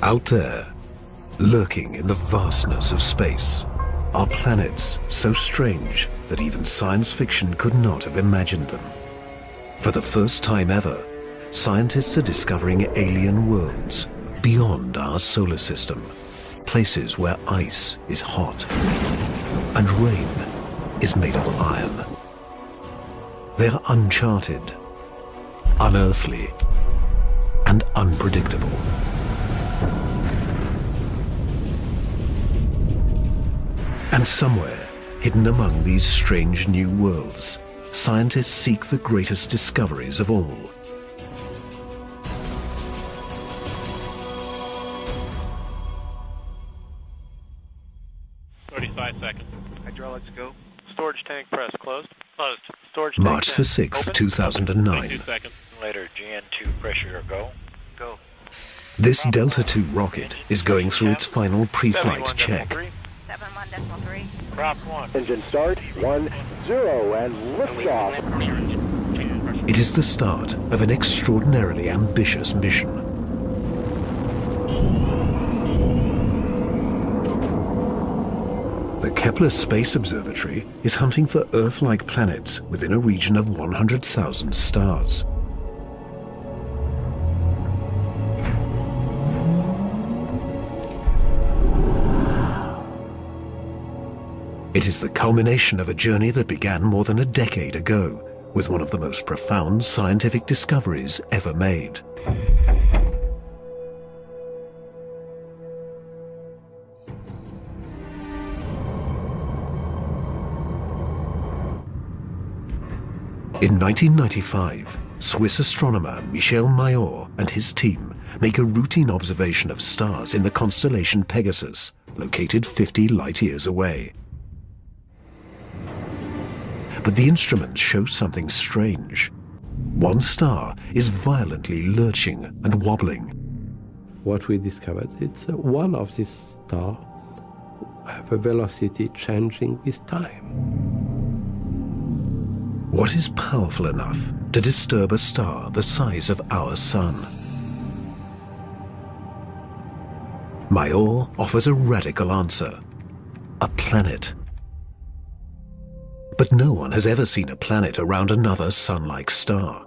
Out there, lurking in the vastness of space, are planets so strange that even science fiction could not have imagined them. For the first time ever, scientists are discovering alien worlds beyond our solar system, places where ice is hot and rain is made of iron. They're uncharted, unearthly, and unpredictable. And somewhere, hidden among these strange new worlds, scientists seek the greatest discoveries of all. Hydraulics go. Storage tank press closed. Closed. Storage March tank the 6th, open. 2009. 2 seconds. Later, GN2 pressure go. Go. This Delta II rocket is going through its final pre-flight check. 71.3. Prop 1. Engine start, 1, 0, and liftoff. It is the start of an extraordinarily ambitious mission. The Kepler Space Observatory is hunting for Earth-like planets within a region of 100,000 stars. It is the culmination of a journey that began more than a decade ago, with one of the most profound scientific discoveries ever made. In 1995, Swiss astronomer Michel Mayor and his team make a routine observation of stars in the constellation Pegasus, located 50 light-years away. But the instruments show something strange. One star is violently lurching and wobbling. What we discovered, it's one of these stars have a velocity changing with time. What is powerful enough to disturb a star the size of our sun? Mayor offers a radical answer: a planet. But no one has ever seen a planet around another sun-like star.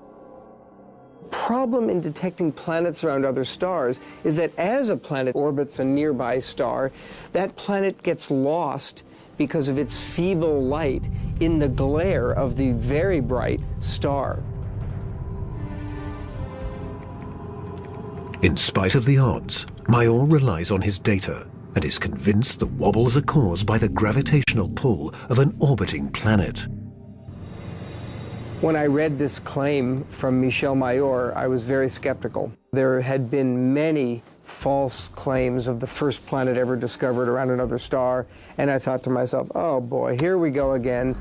Problem in detecting planets around other stars is that as a planet orbits a nearby star, that planet gets lost because of its feeble light in the glare of the very bright star. In spite of the odds, Mayor relies on his data and is convinced the wobbles are caused by the gravitational pull of an orbiting planet. When I read this claim from Michel Mayor, I was very skeptical. There had been many false claims of the first planet ever discovered around another star, and I thought to myself, oh boy, here we go again.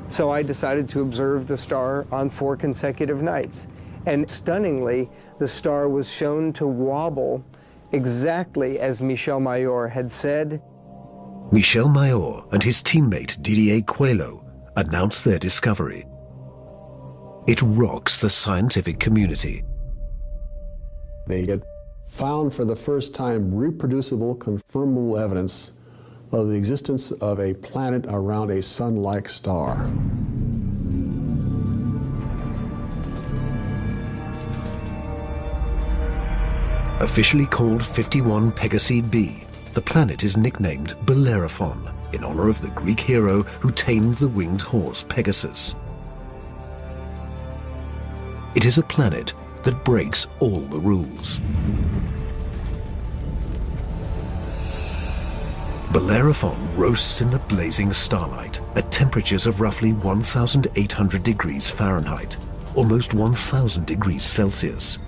So I decided to observe the star on 4 consecutive nights. And stunningly, the star was shown to wobble exactly as Michel Mayor had said. Michel Mayor and his teammate Didier Queloz announced their discovery. It rocks the scientific community. They had found for the first time reproducible, confirmable evidence of the existence of a planet around a sun-like star. Officially called 51 Pegasi b, the planet is nicknamed Bellerophon in honor of the Greek hero who tamed the winged horse Pegasus. It is a planet that breaks all the rules. Bellerophon roasts in the blazing starlight at temperatures of roughly 1,800 degrees Fahrenheit, almost 1,000 degrees Celsius.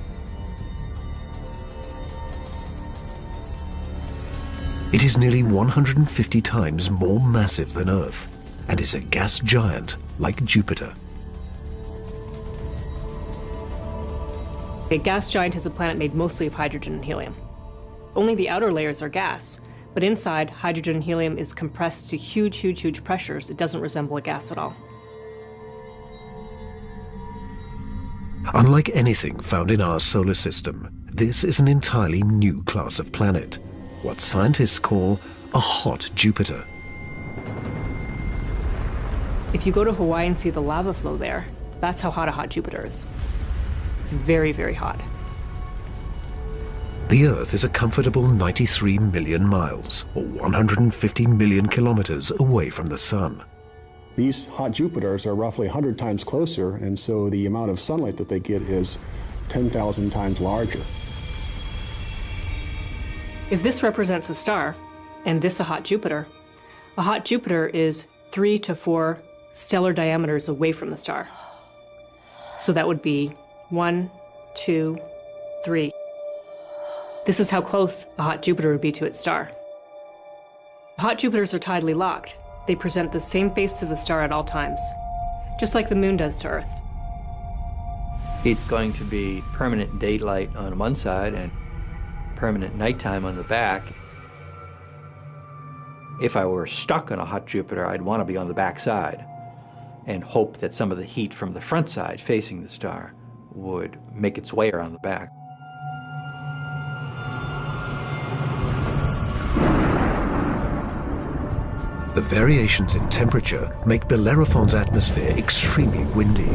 It is nearly 150 times more massive than Earth and is a gas giant like Jupiter. A gas giant is a planet made mostly of hydrogen and helium. Only the outer layers are gas, but inside, hydrogen and helium is compressed to huge, huge, huge pressures. It doesn't resemble a gas at all. Unlike anything found in our solar system, this is an entirely new class of planet, what scientists call a hot Jupiter. If you go to Hawaii and see the lava flow there, that's how hot a hot Jupiter is. It's very, very hot. The Earth is a comfortable 93 million miles, or 150 million kilometers away from the Sun. These hot Jupiters are roughly 100 times closer, and so the amount of sunlight that they get is 10,000 times larger. If this represents a star, and this a hot Jupiter is 3 to 4 stellar diameters away from the star. So that would be 1, 2, 3. This is how close a hot Jupiter would be to its star. Hot Jupiters are tidally locked. They present the same face to the star at all times, just like the moon does to Earth. It's going to be permanent daylight on one side and permanent nighttime on the back. If I were stuck on a hot Jupiter, I'd want to be on the back side and hope that some of the heat from the front side facing the star would make its way around the back. The variations in temperature make Bellerophon's atmosphere extremely windy.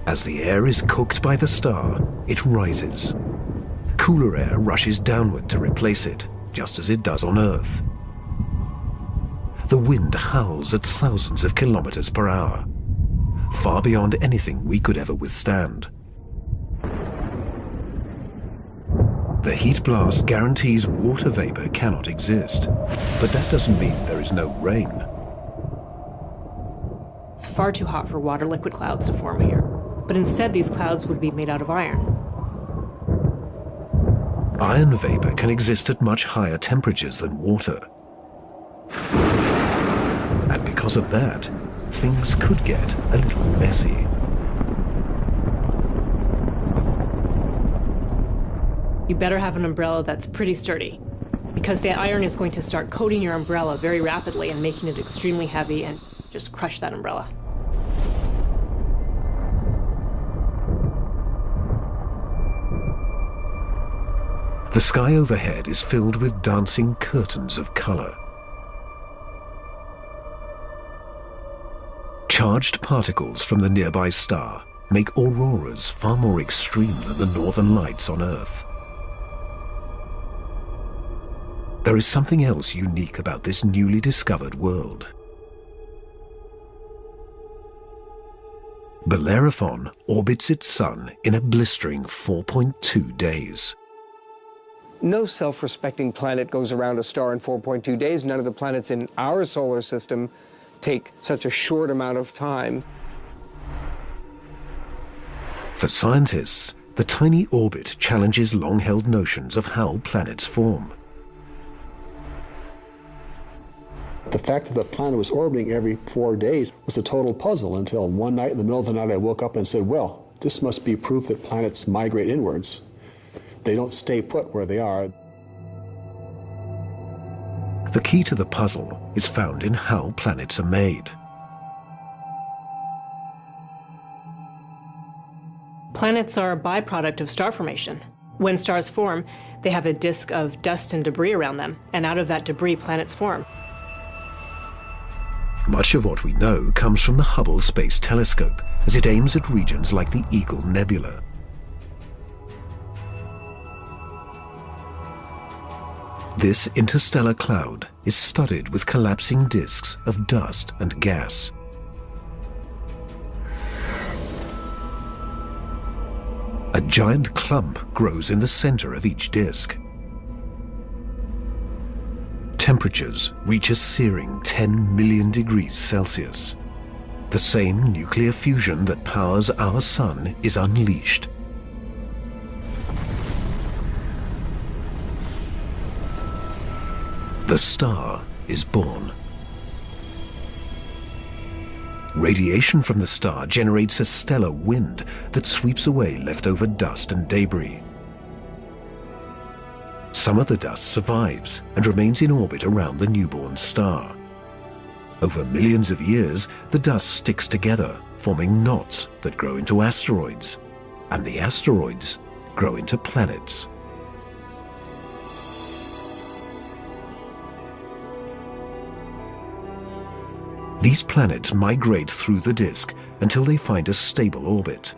As the air is cooked by the star, it rises. Cooler air rushes downward to replace it, just as it does on Earth. The wind howls at thousands of kilometers per hour, far beyond anything we could ever withstand. The heat blast guarantees water vapor cannot exist, but that doesn't mean there is no rain. It's far too hot for water liquid clouds to form here, but instead these clouds would be made out of iron. Iron vapor can exist at much higher temperatures than water. And because of that, things could get a little messy. You better have an umbrella that's pretty sturdy, because the iron is going to start coating your umbrella very rapidly and making it extremely heavy and just crush that umbrella. The sky overhead is filled with dancing curtains of color. Charged particles from the nearby star make auroras far more extreme than the northern lights on Earth. There is something else unique about this newly discovered world. Bellerophon orbits its sun in a blistering 4.2 days. No self-respecting planet goes around a star in 4.2 days. None of the planets in our solar system take such a short amount of time. For scientists, the tiny orbit challenges long-held notions of how planets form. The fact that the planet was orbiting every 4 days was a total puzzle until one night in the middle of the night I woke up and said, well, this must be proof that planets migrate inwards. They don't stay put where they are. The key to the puzzle is found in how planets are made. Planets are a byproduct of star formation. When stars form, they have a disk of dust and debris around them, and out of that debris, planets form. Much of what we know comes from the Hubble Space Telescope as it aims at regions like the Eagle Nebula. This interstellar cloud is studded with collapsing disks of dust and gas. A giant clump grows in the center of each disk. Temperatures reach a searing 10 million degrees Celsius. The same nuclear fusion that powers our sun is unleashed. The star is born. Radiation from the star generates a stellar wind that sweeps away leftover dust and debris. Some of the dust survives and remains in orbit around the newborn star. Over millions of years, the dust sticks together, forming knots that grow into asteroids, and the asteroids grow into planets. These planets migrate through the disk until they find a stable orbit.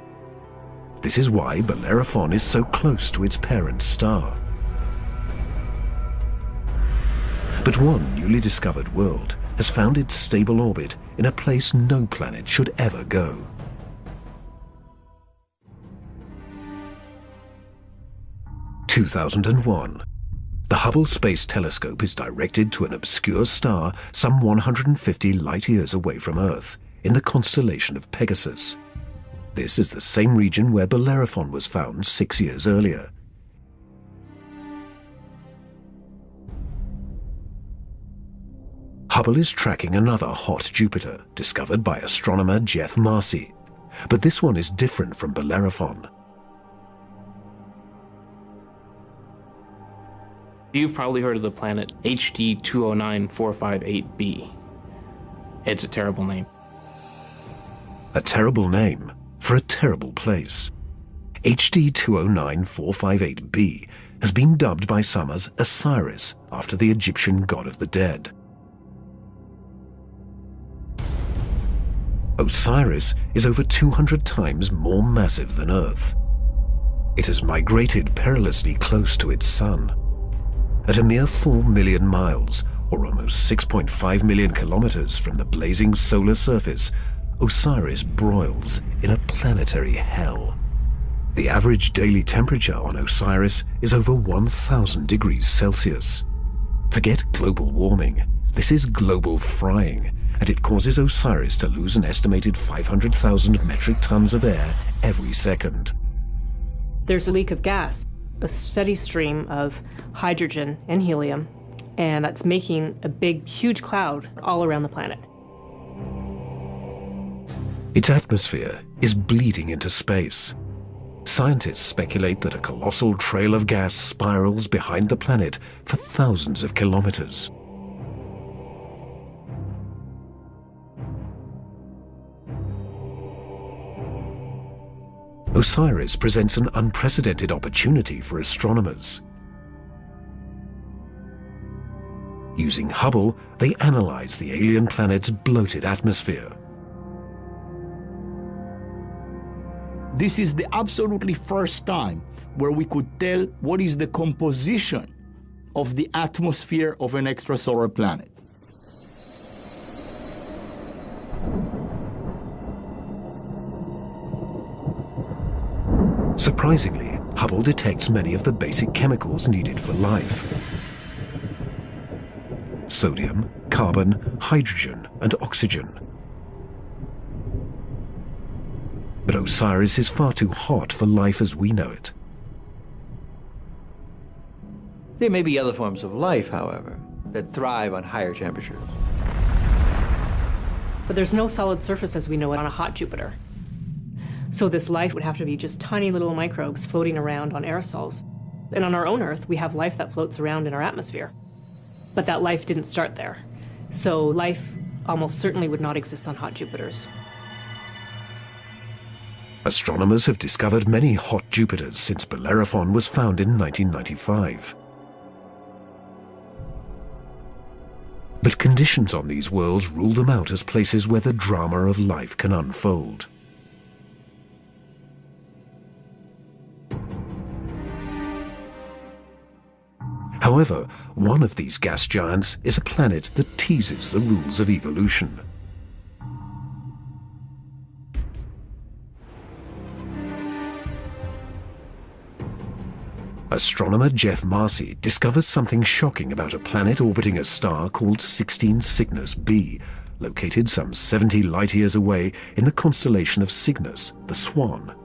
This is why Bellerophon is so close to its parent star. But one newly discovered world has found its stable orbit in a place no planet should ever go. In 2001. The Hubble Space Telescope is directed to an obscure star some 150 light-years away from Earth, in the constellation of Pegasus. This is the same region where Bellerophon was found 6 years earlier. Hubble is tracking another hot Jupiter, discovered by astronomer Jeff Marcy. But this one is different from Bellerophon. You've probably heard of the planet HD 209458b. It's a terrible name. A terrible name for a terrible place. HD 209458b has been dubbed by some as Osiris, after the Egyptian god of the dead. Osiris is over 200 times more massive than Earth. It has migrated perilously close to its sun. At a mere 4 million miles, or almost 6.5 million kilometers from the blazing solar surface, Osiris broils in a planetary hell. The average daily temperature on Osiris is over 1,000 degrees Celsius. Forget global warming. This is global frying, and it causes Osiris to lose an estimated 500,000 metric tons of air every second. There's a leak of gas, a steady stream of hydrogen and helium, and that's making a big, huge cloud all around the planet. Its atmosphere is bleeding into space. Scientists speculate that a colossal trail of gas spirals behind the planet for thousands of kilometers. Osiris presents an unprecedented opportunity for astronomers. Using Hubble, they analyze the alien planet's bloated atmosphere. This is the absolutely first time where we could tell what is the composition of the atmosphere of an extrasolar planet. Surprisingly, Hubble detects many of the basic chemicals needed for life. Sodium, carbon, hydrogen, and oxygen. But Osiris is far too hot for life as we know it. There may be other forms of life, however, that thrive on higher temperatures. But there's no solid surface as we know it on a hot Jupiter. So this life would have to be just tiny little microbes floating around on aerosols. And on our own Earth, we have life that floats around in our atmosphere. But that life didn't start there. So life almost certainly would not exist on hot Jupiters. Astronomers have discovered many hot Jupiters since Bellerophon was found in 1995. But conditions on these worlds rule them out as places where the drama of life can unfold. However, one of these gas giants is a planet that teases the rules of evolution. Astronomer Jeff Marcy discovers something shocking about a planet orbiting a star called 16 Cygnus b, located some 70 light-years away in the constellation of Cygnus, the Swan.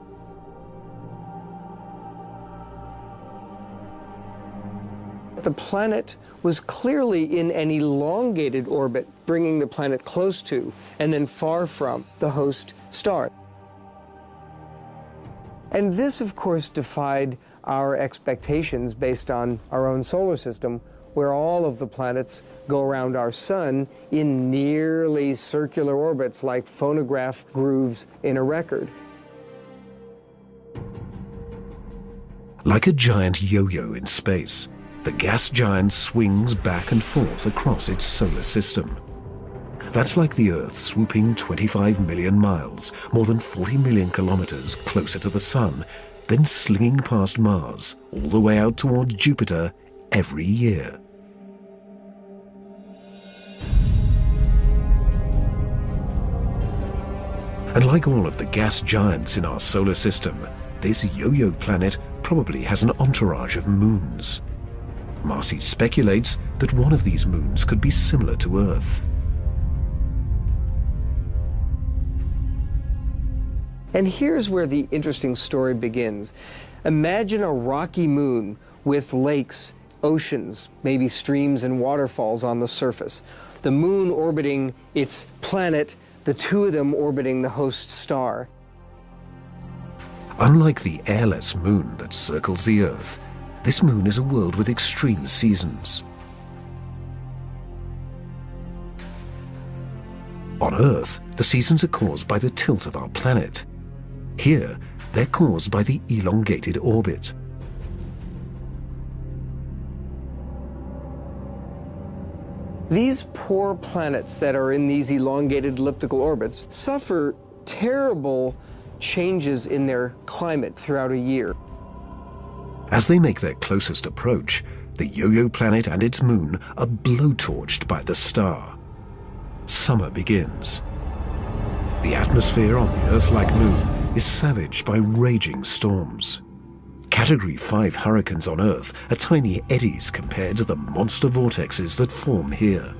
The planet was clearly in an elongated orbit, bringing the planet close to and then far from the host star. And this, of course, defied our expectations based on our own solar system, where all of the planets go around our sun in nearly circular orbits like phonograph grooves in a record. Like a giant yo-yo in space, the gas giant swings back and forth across its solar system. That's like the Earth swooping 25 million miles, more than 40 million kilometers closer to the Sun, then slinging past Mars, all the way out towards Jupiter every year. And like all of the gas giants in our solar system, this yo-yo planet probably has an entourage of moons. Marcy speculates that one of these moons could be similar to Earth. And here's where the interesting story begins. Imagine a rocky moon with lakes, oceans, maybe streams and waterfalls on the surface. The moon orbiting its planet, the two of them orbiting the host star. Unlike the airless moon that circles the Earth, this moon is a world with extreme seasons. On Earth, the seasons are caused by the tilt of our planet. Here, they're caused by the elongated orbit. These poor planets that are in these elongated elliptical orbits suffer terrible changes in their climate throughout a year. As they make their closest approach, the yo-yo planet and its moon are blowtorched by the star. Summer begins. The atmosphere on the Earth-like moon is savaged by raging storms. Category 5 hurricanes on Earth are tiny eddies compared to the monster vortexes that form here.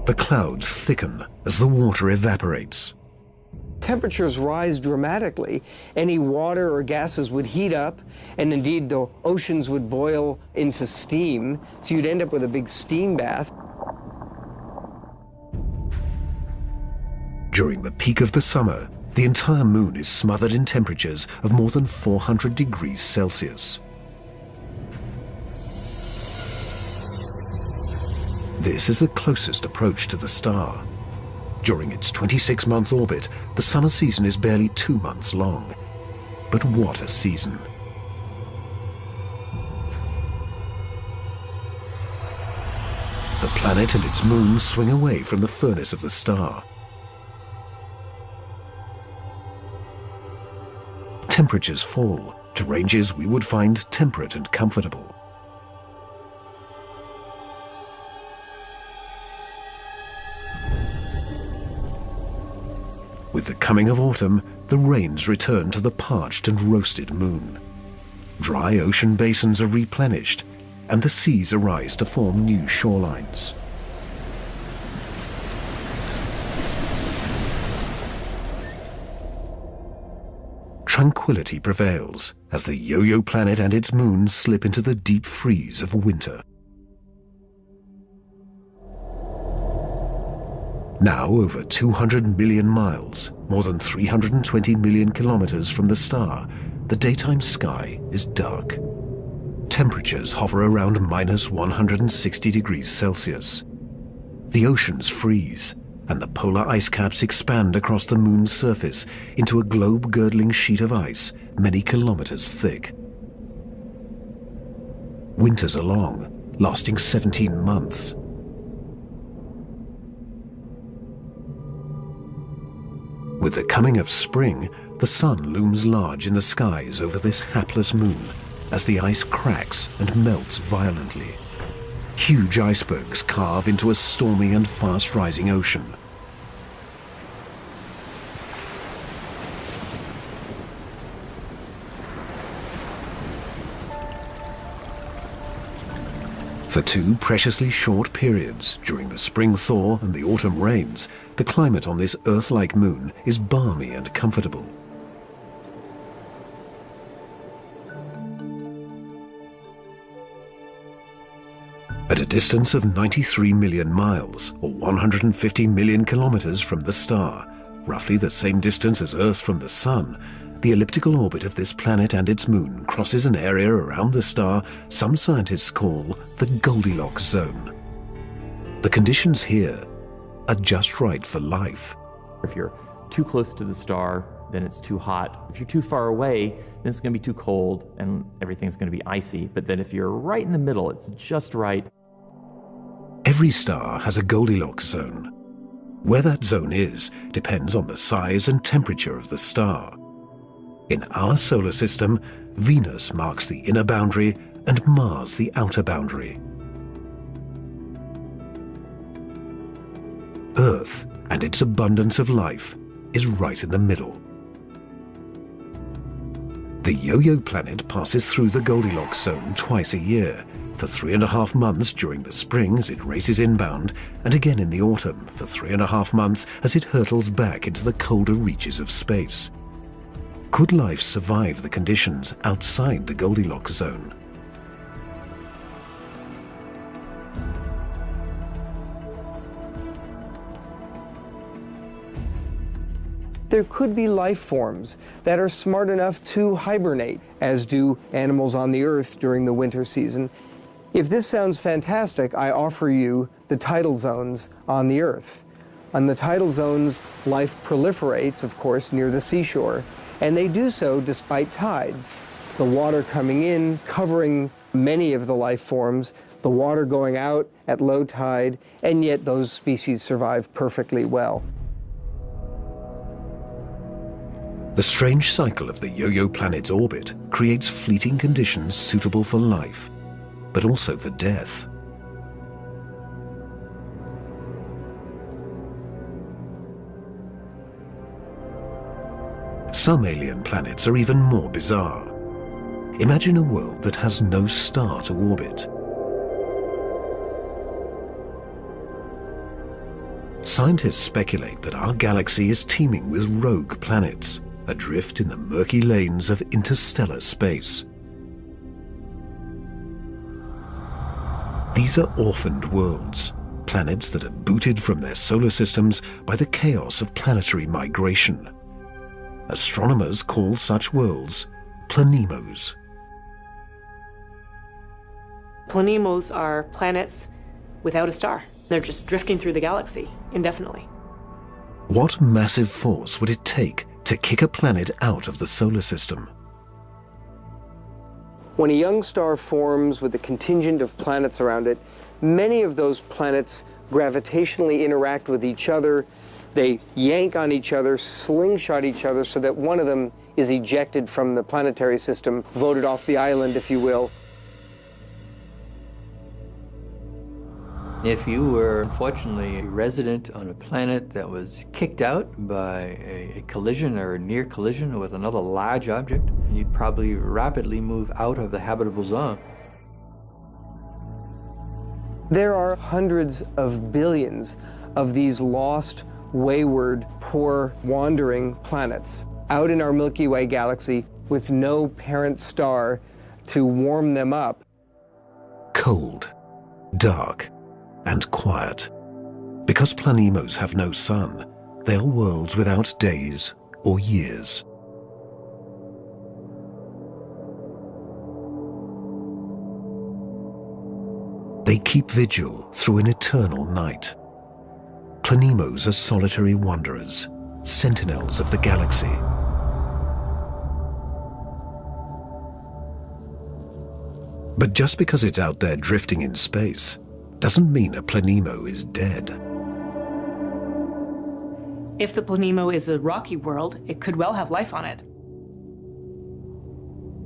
The clouds thicken as the water evaporates. Temperatures rise dramatically. Any water or gases would heat up, and indeed the oceans would boil into steam, so you'd end up with a big steam bath. During the peak of the summer, the entire moon is smothered in temperatures of more than 400 degrees Celsius. This is the closest approach to the star. During its 26-month orbit, the summer season is barely 2 months long. But what a season! The planet and its moon swing away from the furnace of the star. Temperatures fall to ranges we would find temperate and comfortable. With the coming of autumn, the rains return to the parched and roasted moon. Dry ocean basins are replenished, and the seas arise to form new shorelines. Tranquility prevails as the yo-yo planet and its moon slip into the deep freeze of winter. Now over 200 million miles, more than 320 million kilometers from the star, the daytime sky is dark. Temperatures hover around minus 160 degrees Celsius. The oceans freeze, and the polar ice caps expand across the moon's surface into a globe-girdling sheet of ice many kilometers thick. Winters are long, lasting 17 months. With the coming of spring, the sun looms large in the skies over this hapless moon as the ice cracks and melts violently. Huge icebergs carve into a stormy and fast-rising ocean. For 2 preciously short periods, during the spring thaw and the autumn rains, the climate on this Earth-like moon is balmy and comfortable. At a distance of 93 million miles, or 150 million kilometers from the star, roughly the same distance as Earth from the Sun, the elliptical orbit of this planet and its moon crosses an area around the star some scientists call the Goldilocks zone. The conditions here are just right for life. If you're too close to the star, then it's too hot. If you're too far away, then it's going to be too cold and everything's going to be icy. But then if you're right in the middle, it's just right. Every star has a Goldilocks zone. Where that zone is depends on the size and temperature of the star. In our solar system, Venus marks the inner boundary and Mars the outer boundary. Earth and its abundance of life is right in the middle. The Yo-Yo planet passes through the Goldilocks zone twice a year, for 3.5 months during the spring as it races inbound, and again in the autumn for 3.5 months as it hurtles back into the colder reaches of space. Could life survive the conditions outside the Goldilocks zone? There could be life forms that are smart enough to hibernate, as do animals on the Earth during the winter season. If this sounds fantastic, I offer you the tidal zones on the Earth. On the tidal zones, life proliferates, of course, near the seashore, and they do so despite tides. The water coming in, covering many of the life forms, the water going out at low tide, and yet those species survive perfectly well. The strange cycle of the Yo-Yo planet's orbit creates fleeting conditions suitable for life, but also for death. Some alien planets are even more bizarre. Imagine a world that has no star to orbit. Scientists speculate that our galaxy is teeming with rogue planets, adrift in the murky lanes of interstellar space. These are orphaned worlds, planets that are booted from their solar systems by the chaos of planetary migration. Astronomers call such worlds planemos. Planemos are planets without a star. They're just drifting through the galaxy indefinitely. What massive force would it take to kick a planet out of the solar system? When a young star forms with a contingent of planets around it, many of those planets gravitationally interact with each other. They yank on each other, slingshot each other, so that one of them is ejected from the planetary system, voted off the island, if you will. If you were, unfortunately, a resident on a planet that was kicked out by a collision or a near collision with another large object, you'd probably rapidly move out of the habitable zone. There are hundreds of billions of these lost, wayward, poor, wandering planets out in our Milky Way galaxy with no parent star to warm them up. Cold, dark, and quiet. Because planemos have no sun, they are worlds without days or years. They keep vigil through an eternal night. Planemos are solitary wanderers, sentinels of the galaxy. But just because it's out there drifting in space doesn't mean a planemo is dead. If the planemo is a rocky world, it could well have life on it.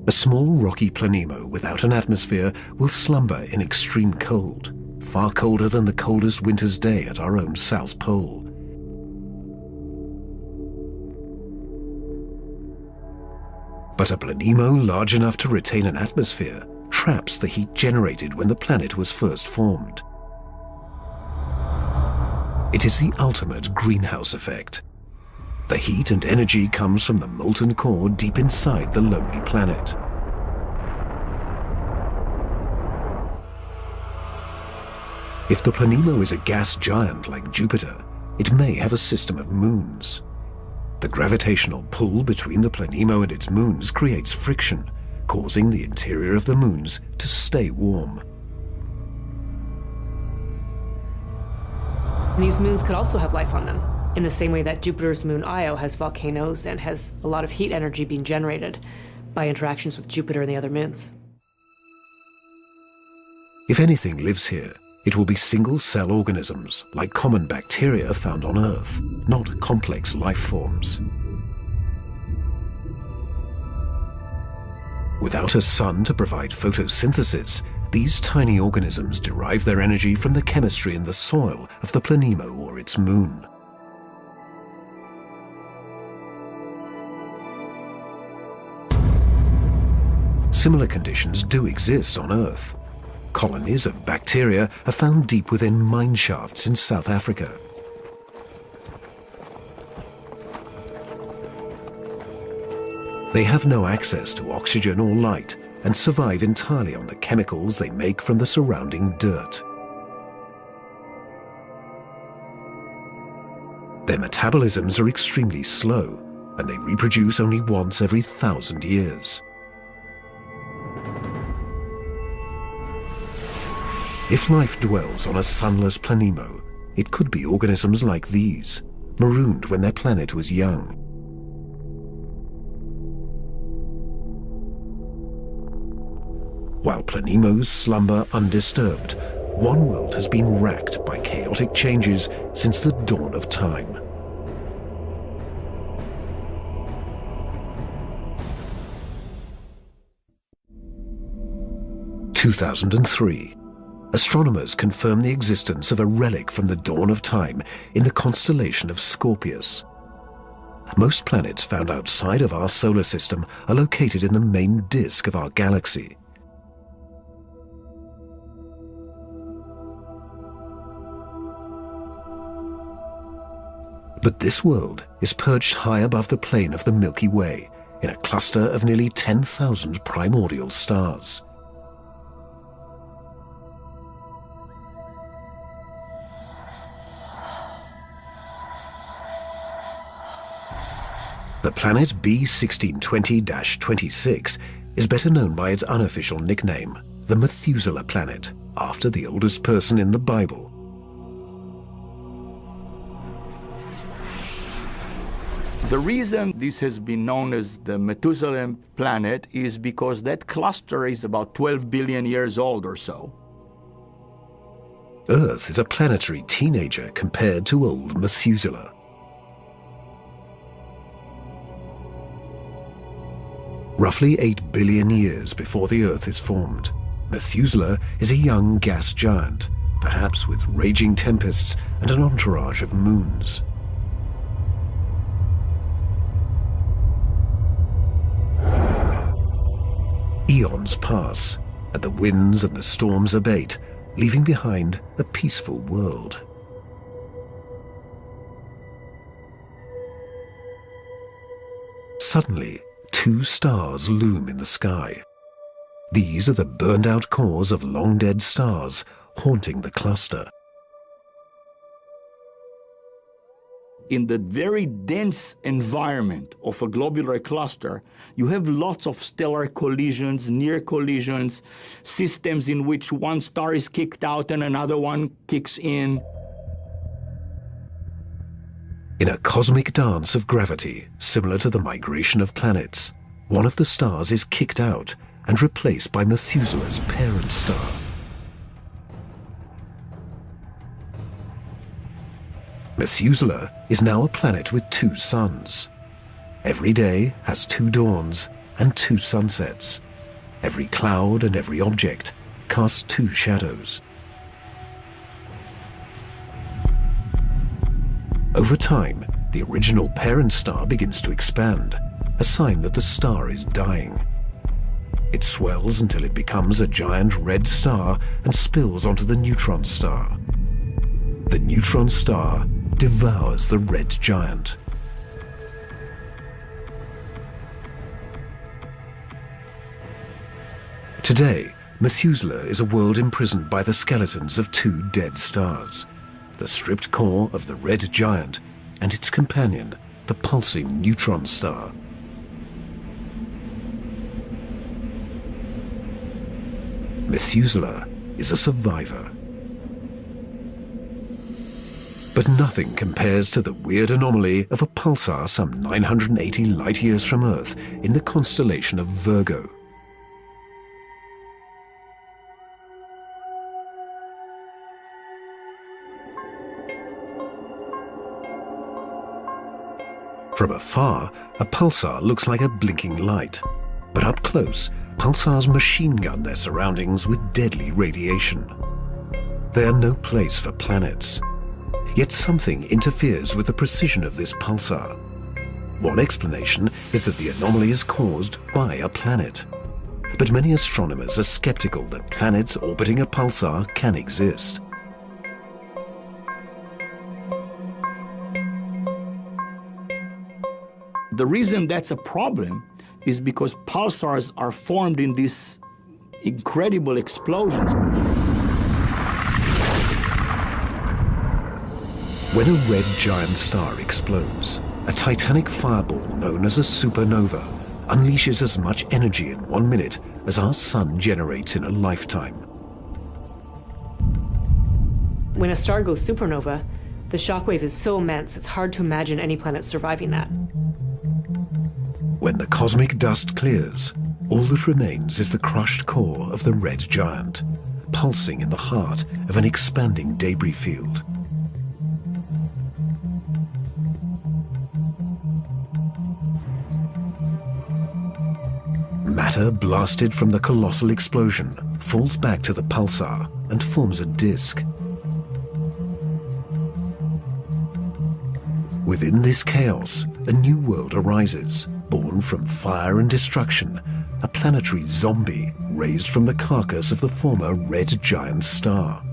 A small rocky planemo without an atmosphere will slumber in extreme cold, far colder than the coldest winter's day at our own South Pole. But a planemo large enough to retain an atmosphere traps the heat generated when the planet was first formed. It is the ultimate greenhouse effect. The heat and energy comes from the molten core deep inside the lonely planet. If the Planemo is a gas giant like Jupiter, it may have a system of moons. The gravitational pull between the Planemo and its moons creates friction, causing the interior of the moons to stay warm. These moons could also have life on them, in the same way that Jupiter's moon Io has volcanoes and has a lot of heat energy being generated by interactions with Jupiter and the other moons. If anything lives here, it will be single-cell organisms like common bacteria found on Earth, not complex life forms. Without a sun to provide photosynthesis, these tiny organisms derive their energy from the chemistry in the soil of the Planemo or its moon. Similar conditions do exist on Earth. Colonies of bacteria are found deep within mine shafts in South Africa. They have no access to oxygen or light and survive entirely on the chemicals they make from the surrounding dirt. Their metabolisms are extremely slow, and they reproduce only once every 1,000 years. If life dwells on a sunless Planemo, it could be organisms like these, marooned when their planet was young. While Planemos slumber undisturbed, one world has been racked by chaotic changes since the dawn of time. In 2003, astronomers confirmed the existence of a relic from the dawn of time in the constellation of Scorpius. Most planets found outside of our solar system are located in the main disk of our galaxy. But this world is perched high above the plane of the Milky Way in a cluster of nearly 10,000 primordial stars. The planet B1620-26 is better known by its unofficial nickname, the Methuselah planet, after the oldest person in the Bible. The reason this has been known as the Methuselah planet is because that cluster is about 12 billion years old or so. Earth is a planetary teenager compared to old Methuselah. Roughly 8 billion years before the Earth is formed, Methuselah is a young gas giant, perhaps with raging tempests and an entourage of moons. Eons pass, and the winds and the storms abate, leaving behind a peaceful world. Suddenly, 2 stars loom in the sky. These are the burned-out cores of long-dead stars haunting the cluster. In the very dense environment of a globular cluster, you have lots of stellar collisions, near collisions, systems in which one star is kicked out and another one kicks in. In a cosmic dance of gravity, similar to the migration of planets, one of the stars is kicked out and replaced by Methuselah's parent star. Methuselah is now a planet with 2 suns. Every day has 2 dawns and 2 sunsets. Every cloud and every object casts 2 shadows. Over time, the original parent star begins to expand, a sign that the star is dying. It swells until it becomes a giant red star and spills onto the neutron star. The neutron star devours the red giant. Today, Methuselah is a world imprisoned by the skeletons of two dead stars, the stripped core of the red giant and its companion, the pulsing neutron star. Methuselah is a survivor. But nothing compares to the weird anomaly of a pulsar some 980 light-years from Earth in the constellation of Virgo. From afar, a pulsar looks like a blinking light, but up close, pulsars machine gun their surroundings with deadly radiation. They are no place for planets. Yet something interferes with the precision of this pulsar. One explanation is that the anomaly is caused by a planet. But many astronomers are skeptical that planets orbiting a pulsar can exist. The reason that's a problem is because pulsars are formed in these incredible explosions. When a red giant star explodes, a titanic fireball known as a supernova unleashes as much energy in 1 minute as our sun generates in a lifetime. When a star goes supernova, the shockwave is so immense it's hard to imagine any planet surviving that. When the cosmic dust clears, all that remains is the crushed core of the red giant, pulsing in the heart of an expanding debris field. Matter blasted from the colossal explosion falls back to the pulsar and forms a disk. Within this chaos, a new world arises, born from fire and destruction, a planetary zombie raised from the carcass of the former red giant star.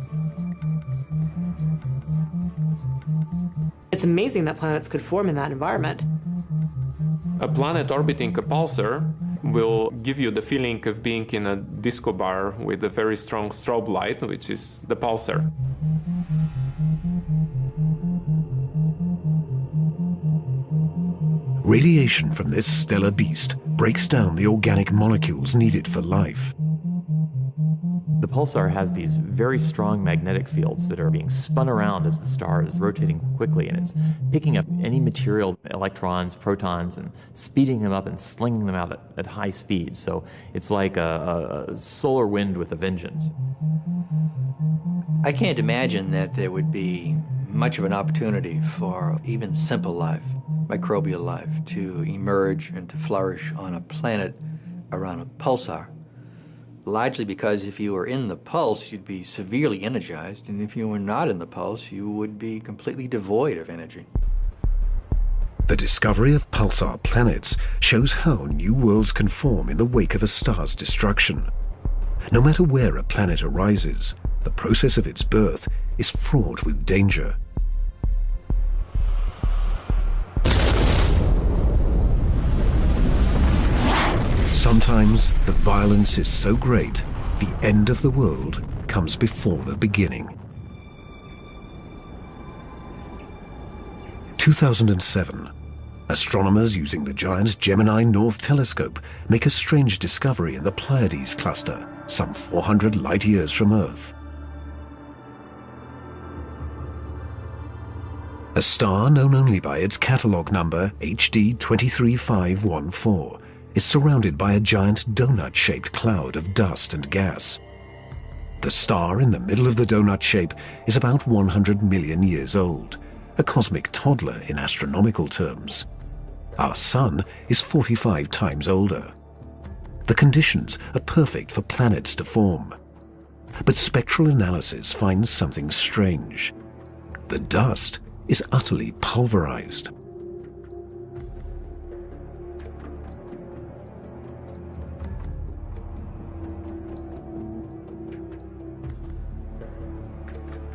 It's amazing that planets could form in that environment. A planet orbiting a pulsar will give you the feeling of being in a disco bar with a very strong strobe light, which is the pulsar. Radiation from this stellar beast breaks down the organic molecules needed for life. The pulsar has these very strong magnetic fields that are being spun around as the star is rotating quickly, and it's picking up any material, electrons, protons, and speeding them up and slinging them out at high speed. So it's like a solar wind with a vengeance. I can't imagine that there would be much of an opportunity for even simple life, microbial life, to emerge and to flourish on a planet around a pulsar. Largely because if you were in the pulse, you'd be severely energized, and if you were not in the pulse, you would be completely devoid of energy. The discovery of pulsar planets shows how new worlds can form in the wake of a star's destruction. No matter where a planet arises, the process of its birth is fraught with danger. Sometimes the violence is so great, the end of the world comes before the beginning. 2007, astronomers using the giant Gemini North Telescope make a strange discovery in the Pleiades cluster, some 400 light-years from Earth. A star known only by its catalog number HD 23514 is surrounded by a giant donut-shaped cloud of dust and gas. The star in the middle of the donut shape is about 100 million years old, a cosmic toddler in astronomical terms. Our sun is 45 times older. The conditions are perfect for planets to form. But spectral analysis finds something strange. The dust is utterly pulverized.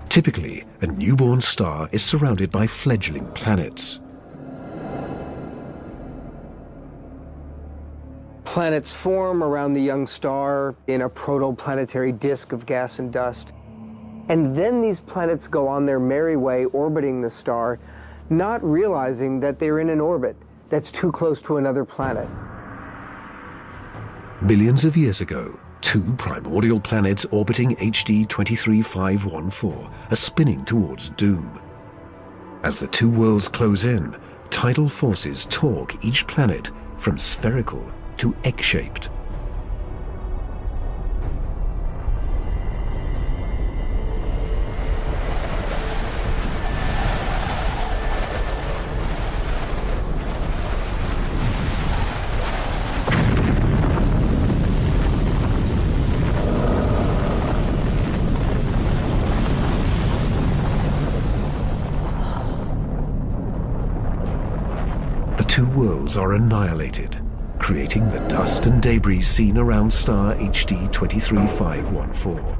Typically, a newborn star is surrounded by fledgling planets. Planets form around the young star in a protoplanetary disk of gas and dust. And then these planets go on their merry way orbiting the star, not realizing that they're in an orbit that's too close to another planet. Billions of years ago, two primordial planets orbiting HD 23514 are spinning towards doom. As the two worlds close in, tidal forces torque each planet from spherical to egg-shaped. Two worlds are annihilated, creating the dust and debris seen around star HD 23514.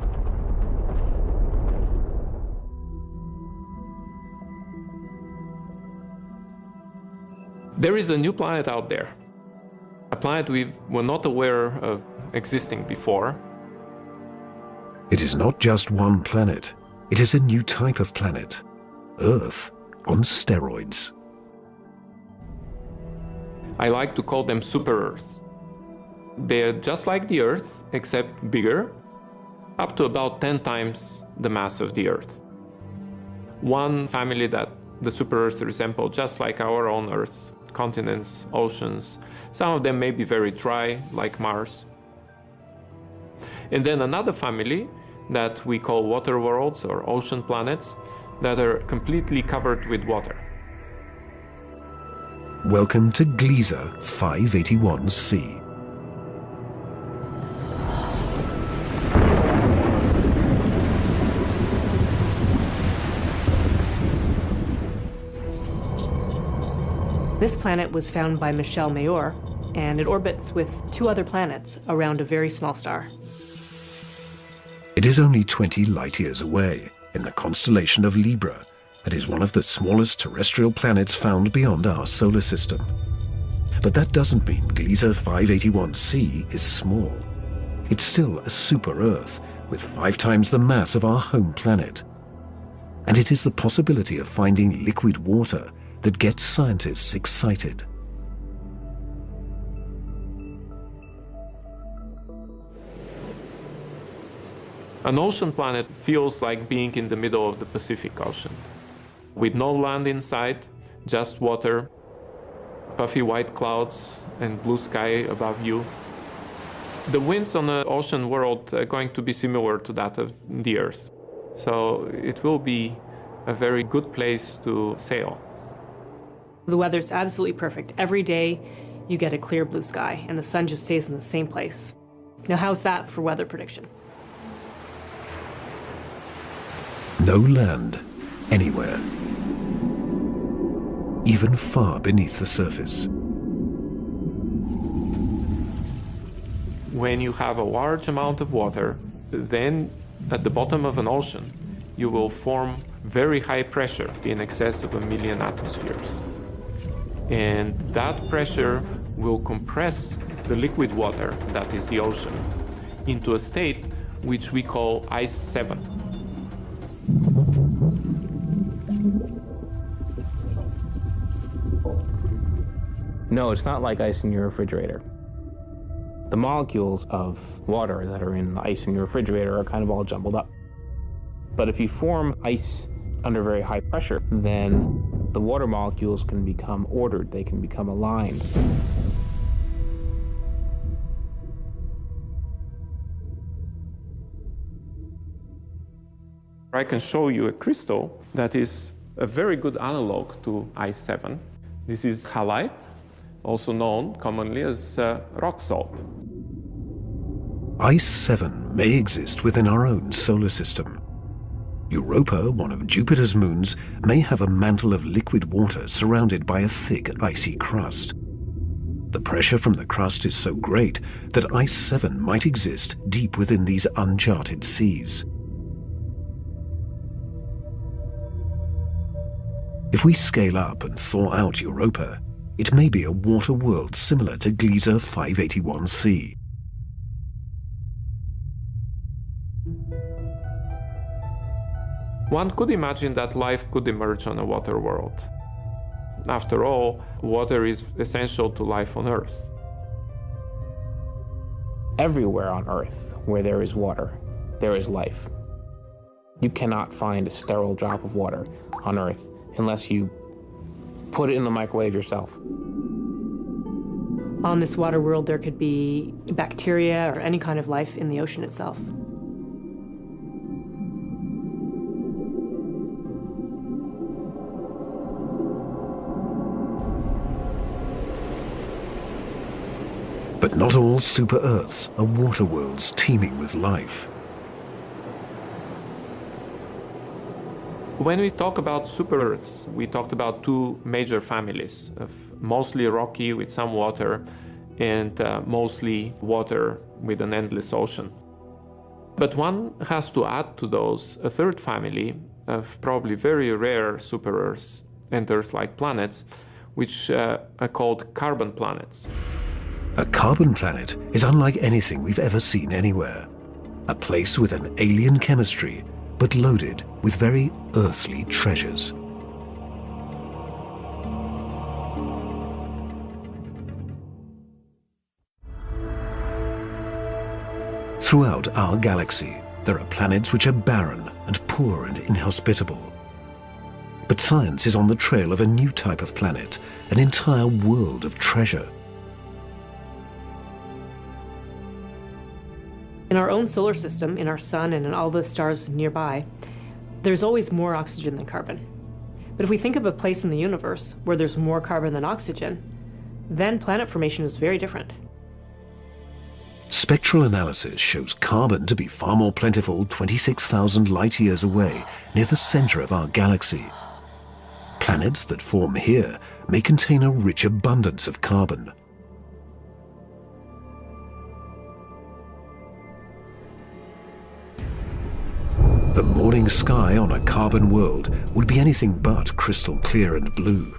There is a new planet out there, a planet we were not aware of existing before. It is not just one planet, it is a new type of planet, Earth on steroids. I like to call them super-Earths. They're just like the Earth, except bigger, up to about 10 times the mass of the Earth. One family that the super-Earths resemble just like our own Earth, continents, oceans. Some of them may be very dry, like Mars. And then another family that we call water worlds or ocean planets that are completely covered with water. Welcome to Gliese 581c. This planet was found by Michel Mayor, and it orbits with two other planets around a very small star. It is only 20 light-years away in the constellation of Libra, and is one of the smallest terrestrial planets found beyond our solar system. But that doesn't mean Gliese 581c is small. It's still a super-Earth with 5 times the mass of our home planet. And it is the possibility of finding liquid water that gets scientists excited. An ocean planet feels like being in the middle of the Pacific Ocean, with no land in sight, just water, puffy white clouds, and blue sky above you. The winds on the ocean world are going to be similar to that of the Earth. So it will be a very good place to sail. The weather's absolutely perfect. Every day you get a clear blue sky, and the sun just stays in the same place. Now, how's that for weather prediction? No land anywhere, even far beneath the surface. When you have a large amount of water, then at the bottom of an ocean, you will form very high pressure in excess of 1 million atmospheres. And that pressure will compress the liquid water, that is the ocean, into a state which we call Ice 7. No, it's not like ice in your refrigerator. The molecules of water that are in the ice in your refrigerator are kind of all jumbled up. But if you form ice under very high pressure, then the water molecules can become ordered, they can become aligned. I can show you a crystal that is a very good analog to Ice 7. This is halite, also known commonly as rock salt. Ice 7 may exist within our own solar system. Europa, one of Jupiter's moons, may have a mantle of liquid water surrounded by a thick, icy crust. The pressure from the crust is so great that Ice 7 might exist deep within these uncharted seas. If we scale up and thaw out Europa, it may be a water world similar to Gliese 581c. One could imagine that life could emerge on a water world. After all, water is essential to life on Earth. Everywhere on Earth where there is water, there is life. You cannot find a sterile drop of water on Earth unless you put it in the microwave yourself. On this water world, there could be bacteria or any kind of life in the ocean itself. But not all super-Earths are water worlds teeming with life. When we talk about super-Earths, we talked about two major families of mostly rocky with some water and mostly water with an endless ocean. But one has to add to those a third family of probably very rare super-Earths and Earth-like planets, which are called carbon planets. A carbon planet is unlike anything we've ever seen anywhere. A place with an alien chemistry, but loaded with very earthly treasures. Throughout our galaxy, there are planets which are barren and poor and inhospitable. But science is on the trail of a new type of planet, an entire world of treasure. In our own solar system, in our sun and in all the stars nearby, there's always more oxygen than carbon. But if we think of a place in the universe where there's more carbon than oxygen, then planet formation is very different. Spectral analysis shows carbon to be far more plentiful 26,000 light-years away, near the center of our galaxy. Planets that form here may contain a rich abundance of carbon. The morning sky on a carbon world would be anything but crystal clear and blue.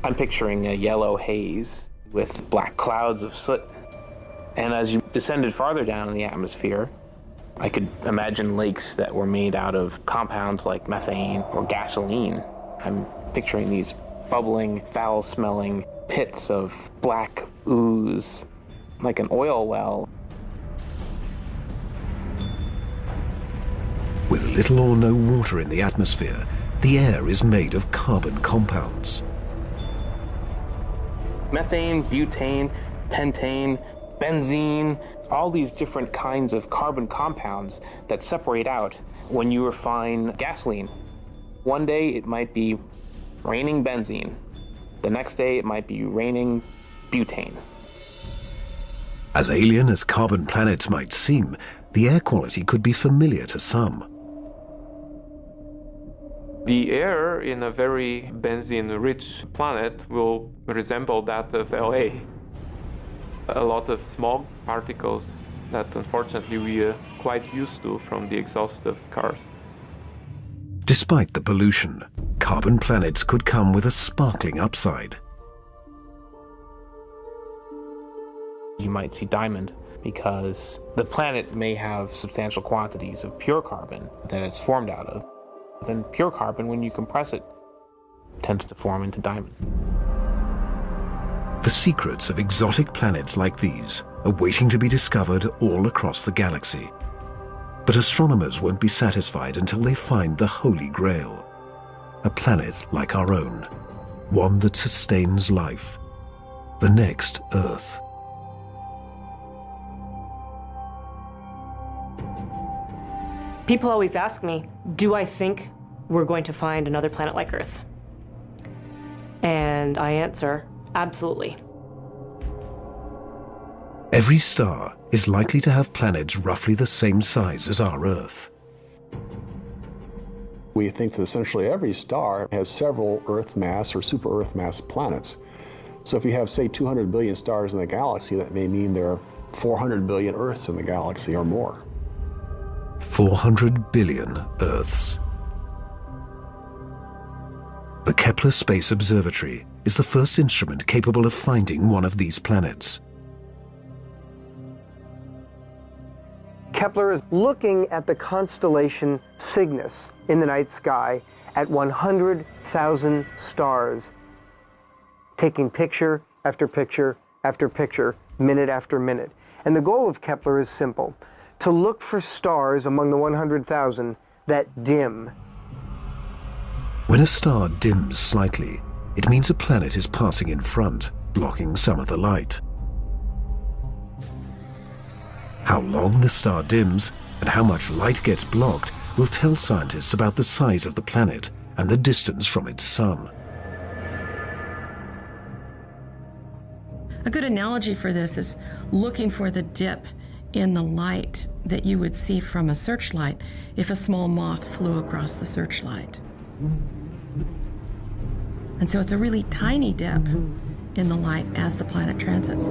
I'm picturing a yellow haze with black clouds of soot. And as you descended farther down in the atmosphere, I could imagine lakes that were made out of compounds like methane or gasoline. I'm picturing these bubbling, foul-smelling pits of black ooze, like an oil well. With little or no water in the atmosphere, the air is made of carbon compounds. Methane, butane, pentane, benzene, all these different kinds of carbon compounds that separate out when you refine gasoline. One day it might be raining benzene. The next day it might be raining butane. As alien as carbon planets might seem, the air quality could be familiar to some. The air in a very benzene-rich planet will resemble that of LA. A lot of smog particles that unfortunately we are quite used to from the exhaust of cars. Despite the pollution, carbon planets could come with a sparkling upside. You might see diamond because the planet may have substantial quantities of pure carbon that it's formed out of. And pure carbon, when you compress it, tends to form into diamond. The secrets of exotic planets like these are waiting to be discovered all across the galaxy. But astronomers won't be satisfied until they find the Holy Grail, a planet like our own, one that sustains life, the next Earth. People always ask me, do I think we're going to find another planet like Earth? And I answer, absolutely. Every star is likely to have planets roughly the same size as our Earth. We think that essentially every star has several Earth mass or super Earth mass planets. So if you have, say, 200 billion stars in the galaxy, that may mean there are 400 billion Earths in the galaxy or more. 400 billion Earths. The Kepler Space Observatory is the first instrument capable of finding one of these planets. Kepler is looking at the constellation Cygnus in the night sky at 100,000 stars, taking picture after picture after picture, minute after minute. And the goal of Kepler is simple: to look for stars among the 100,000 that dim. When a star dims slightly, it means a planet is passing in front, blocking some of the light. How long the star dims and how much light gets blocked will tell scientists about the size of the planet and the distance from its sun. A good analogy for this is looking for the dip in the light that you would see from a searchlight if a small moth flew across the searchlight. And so it's a really tiny dip in the light as the planet transits.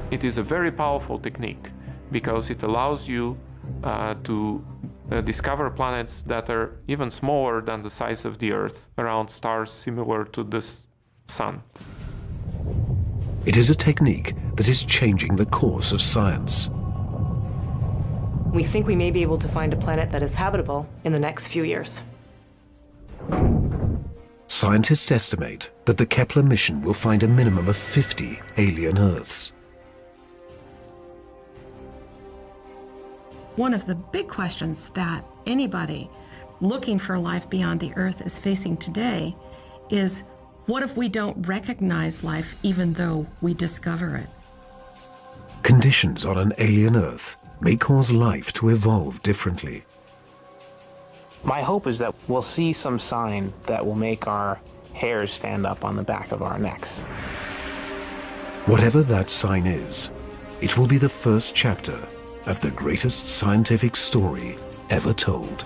It is a very powerful technique because it allows you to discover planets that are even smaller than the size of the Earth around stars similar to the Sun. It is a technique that is changing the course of science. We think we may be able to find a planet that is habitable in the next few years. Scientists estimate that the Kepler mission will find a minimum of 50 alien Earths. One of the big questions that anybody looking for life beyond the Earth is facing today is, what if we don't recognize life even though we discover it? Conditions on an alien Earth may cause life to evolve differently. My hope is that we'll see some sign that will make our hairs stand up on the back of our necks. Whatever that sign is, it will be the first chapter of the greatest scientific story ever told.